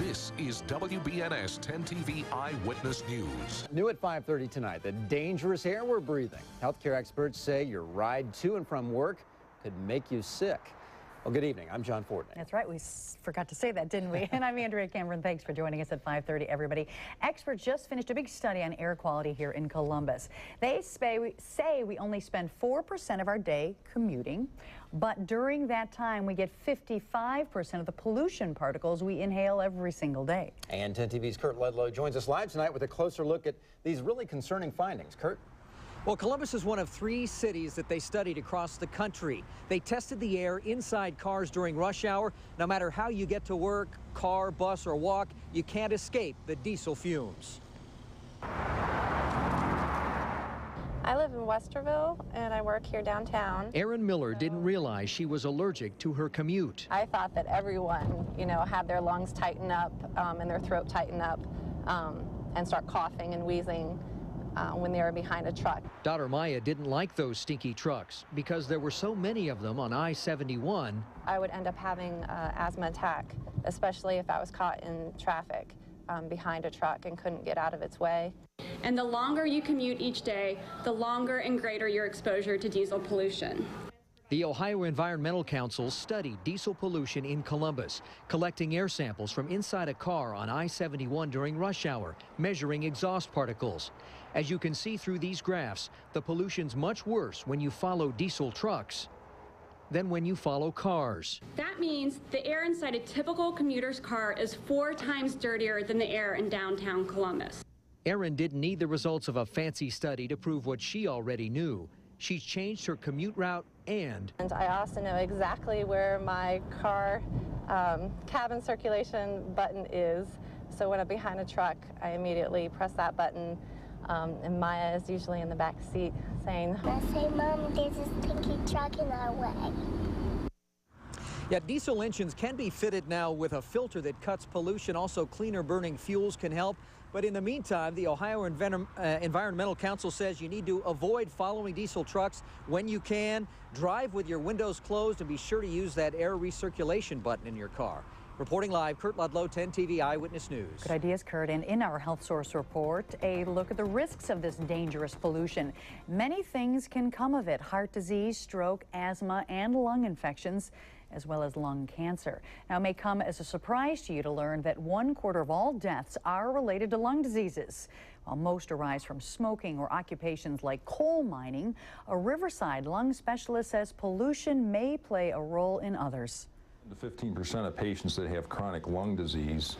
This is WBNS 10 TV Eyewitness News. New at 5:30 tonight, the dangerous air we're breathing. Healthcare experts say your ride to and from work could make you sick. Well, good evening. I'm John Ford. That's right. We forgot to say that, didn't we? And I'm Andrea Cameron. Thanks for joining us at 5:30, everybody. Experts just finished a big study on air quality here in Columbus. They say we only spend 4% of our day commuting, but during that time, we get 55% of the pollution particles we inhale every single day. And 10 TV's Kurt Ludlow joins us live tonight with a closer look at these really concerning findings. Kurt? Well, Columbus is one of 3 cities that they studied across the country. They tested the air inside cars during rush hour. No matter how you get to work, car, bus, or walk, you can't escape the diesel fumes. I live in Westerville, and I work here downtown. Erin Miller didn't realize she was allergic to her commute. I thought that everyone, had their lungs tighten up and their throat tighten up and start coughing and wheezing when they were behind a truck. Daughter Maya didn't like those stinky trucks because there were so many of them on I-71. I would end up having an asthma attack, especially if I was caught in traffic behind a truck and couldn't get out of its way. And the longer you commute each day, the longer and greater your exposure to diesel pollution. The Ohio Environmental Council studied diesel pollution in Columbus, collecting air samples from inside a car on I-71 during rush hour, measuring exhaust particles. As you can see through these graphs, the pollution's much worse when you follow diesel trucks than when you follow cars. That means the air inside a typical commuter's car is 4 times dirtier than the air in downtown Columbus. Erin didn't need the results of a fancy study to prove what she already knew. She's changed her commute route and I also know exactly where my car cabin circulation button is. So when I'm behind a truck, I immediately press that button. And Maya is usually in the back seat saying, I say, Mom, there's a stinky truck in our way. Yeah, diesel engines can be fitted now with a filter that cuts pollution. Also, cleaner burning fuels can help. But in the meantime, the Ohio Environmental Council says you need to avoid following diesel trucks when you can. Drive with your windows closed and be sure to use that air recirculation button in your car. Reporting live, Kurt Ludlow, 10 TV Eyewitness News. Good ideas, Kurt. And in our Health Source report, a look at the risks of this dangerous pollution. Many things can come of it: heart disease, stroke, asthma, and lung infections, as well as lung cancer. Now, it may come as a surprise to you to learn that 1/4 of all deaths are related to lung diseases. While most arise from smoking or occupations like coal mining, a Riverside lung specialist says pollution may play a role in others. The 15% of patients that have chronic lung disease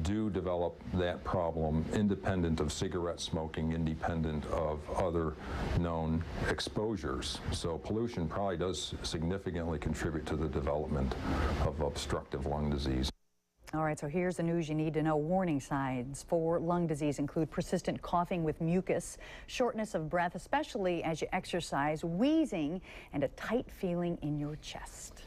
do develop that problem independent of cigarette smoking, independent of other known exposures. So pollution probably does significantly contribute to the development of obstructive lung disease. All right, so here's the news you need to know. Warning signs for lung disease include persistent coughing with mucus, shortness of breath, especially as you exercise, wheezing, and a tight feeling in your chest.